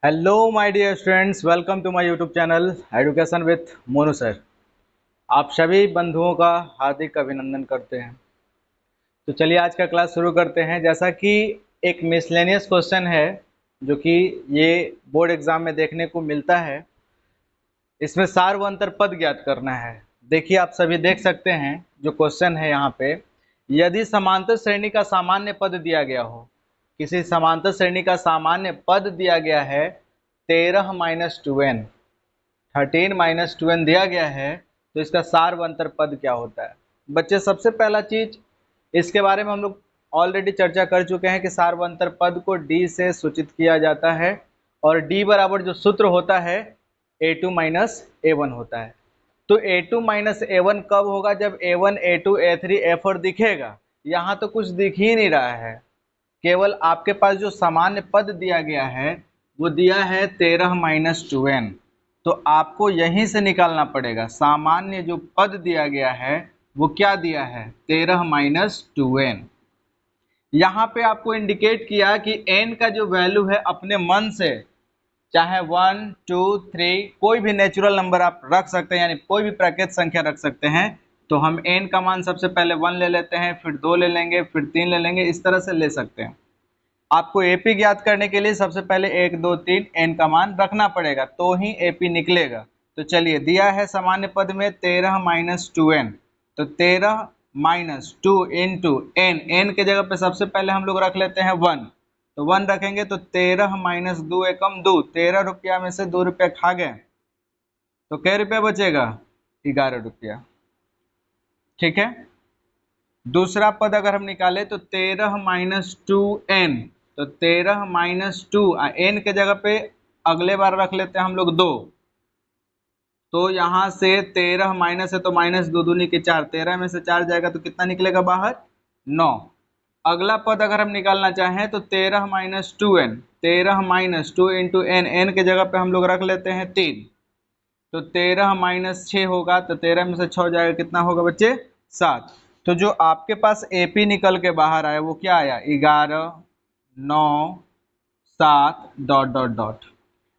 Hello my dear students, welcome to my YouTube channel education with Monu sir. आप सभी बंधुओं का हार्दिक अभिनंदन करते हैं। तो चलिए आज का क्लास शुरू करते हैं। जैसा कि एक मिसलेनियस क्वेश्चन है जो कि ये बोर्ड एग्जाम में देखने को मिलता है। इसमें सार व अंतर पद ज्ञात करना है। देखिए आप सभी देख सकते हैं जो क्वेश्चन है यहाँ पे, यदि समांतर श्रेणी का सामान्य पद दिया गया हो, किसी समांतर श्रेणी का सामान्य पद दिया गया है 13 माइनस 2n, 13 माइनस 2n दिया गया है, तो इसका सार व अंतर पद क्या होता है। बच्चे सबसे पहला चीज इसके बारे में हम लोग ऑलरेडी चर्चा कर चुके हैं कि सार व अंतर पद को d से सूचित किया जाता है और d बराबर जो सूत्र होता है a2 माइनस a1 होता है। तो a2 माइनस a1 कब होगा? जब a1 a2 a3 a4 दिखेगा। यहाँ तो कुछ दिख ही नहीं रहा है, केवल आपके पास जो सामान्य पद दिया गया है वो दिया है 13 माइनस 2n। तो आपको यहीं से निकालना पड़ेगा, सामान्य जो पद दिया गया है वो क्या दिया है 13 माइनस 2n। यहाँ पे आपको इंडिकेट किया कि n का जो वैल्यू है अपने मन से, चाहे 1 2 3 कोई भी नेचुरल नंबर आप रख सकते हैं, यानी कोई भी प्राकृत संख्या रख सकते हैं। तो हम n का मान सबसे पहले 1 ले लेते हैं, फिर 2 ले लेंगे, फिर 3 ले लेंगे, इस तरह से ले सकते हैं। आपको एपी ज्ञात करने के लिए सबसे पहले 1 2 3 n का मान रखना पड़ेगा, तो ही एपी निकलेगा। तो चलिए दिया है सामान्य पद में 13 माइनस 2n, तो 13 माइनस 2 इंटू n के जगह पे सबसे पहले हम लोग रख लेते हैं 1, तो 1 रखेंगे तो 13 माइनस 2 एकम 2, 13 रुपया में से 2 रुपया खा गए तो कै रुपया बचेगा 11 रुपया। ठीक है, दूसरा पद अगर हम निकाले तो 13 माइनस 2n, तो 13 माइनस 2 n के जगह पे अगले बार रख लेते हैं हम लोग 2, तो यहाँ से 13 माइनस है तो माइनस 2 दूनी के 4, 13 में से 4 जाएगा तो कितना निकलेगा बाहर 9। अगला पद अगर हम निकालना चाहें तो 13 minus 2n, 13 minus 2 into n के जगह पे हम लोग रख लेते हैं 3, तो 13 माइनस 6 होगा, तो 13 में से 6 जाएगा, कितना होगा बच्चे 7। तो जो आपके पास एपी निकल के बाहर आया वो क्या आया 11 9 7 डॉट डॉट डॉट।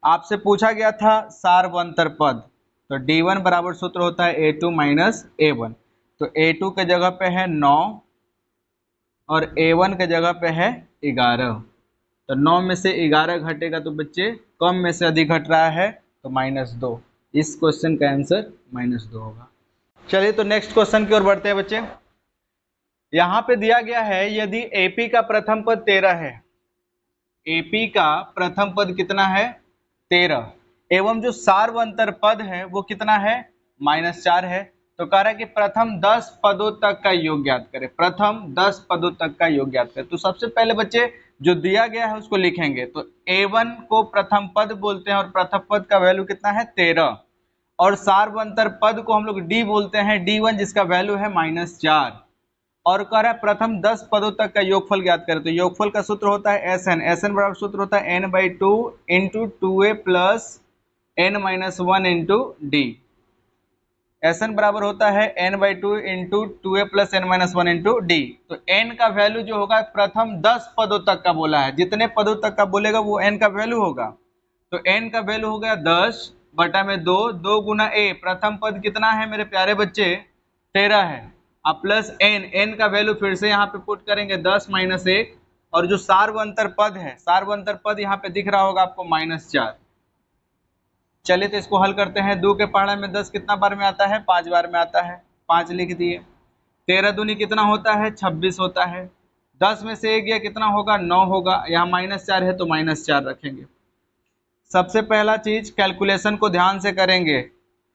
आपसे पूछा गया था सार व अंतर पद, तो d1 बराबर सूत्र होता है a2 माइनस a1, तो a2 के जगह पे है 9 और a1 के जगह पे है 11, तो 9 में से 11 घटेगा तो बच्चे कम में से अधिक घट रहा है तो -2। इस क्वेश्चन का आंसर -2 होगा। चलिए तो नेक्स्ट क्वेश्चन की ओर बढ़ते हैं बच्चे। यहाँ पे दिया गया है यदि एपी का प्रथम पद 13 है, एपी का प्रथम पद कितना है 13, एवं जो सार व अंतर पद है वो कितना है -4 है, तो कह रहा है कि प्रथम 10 पदों तक का योग ज्ञात करें, प्रथम 10 पदों तक का योग ज्ञात करें। तो सबसे पहले बच्चे जो दिया गया है उसको लिखेंगे, तो a1 को प्रथम पद बोलते हैं और प्रथम पद का वैल्यू कितना है 13, और सार व अंतर पद को हम लोग d बोलते हैं, d1 जिसका वैल्यू है -4, और कह रहा है प्रथम 10 पदों तक का योगफल ज्ञात करें। तो योगफल का सूत्र होता है SN बराबर सूत्र होता है n/2 into 2a plus n-1 into D. SN बराबर होता है n/2 into 2a plus n-1 into D. तो n का वैल्यू जो होगा प्रथम 10 पदों तक का बोला है, जितने पदों तक का बोलेगा वो n का वैल्यू होगा। तो n का वैल्यू हो गया 10 बटा में 2, 2 गुना a, प्रथम पद कितना है मेरे प्यारे बच्चे 13 है, अब प्लस n का वैल्यू फिर से यहाँ पे पुट करेंगे 10 माइनस 1, और जो सार व अंतर पद है, सार व अंतर पद यहाँ पे दिख रहा होगा आपको -4। चलिए तो इसको हल करते हैं। 2 के पहाड़ा में 10 कितना बार में आता है 5 बार में आता है, 5 लिख दिए। 13 दूनी कितना होता है 26 होता है, 10 में से 1 गया कितना होगा 9 होगा, यहाँ -4 है तो -4 रखेंगे। सबसे पहला चीज कैलकुलेशन को ध्यान से करेंगे,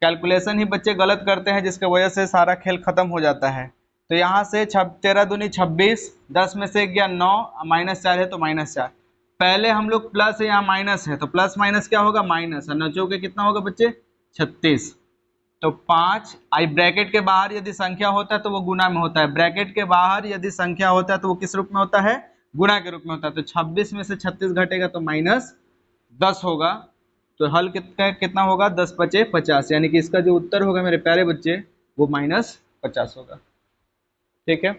कैलकुलेशन ही बच्चे गलत करते हैं जिसकी वजह से सारा खेल खत्म हो जाता है। तो यहाँ से 13 दूनी 26, 10 में से गया 9, -4 है तो -4, पहले हम लोग प्लस है यहाँ माइनस है, तो प्लस माइनस क्या होगा माइनस, और नचो के कितना होगा बच्चे 36। तो 5 आई ब्रैकेट के बाहर यदि संख्या होता है तो वो गुना में होता है, ब्रैकेट के बाहर यदि संख्या होता है तो वो किस रूप में होता है गुना के रूप में होता है। तो 26 में से 36 घटेगा तो -10 होगा, तो हल कितना होगा 10 पचे 50, यानी कि इसका जो उत्तर होगा मेरे प्यारे बच्चे वो -50 होगा। ठीक है,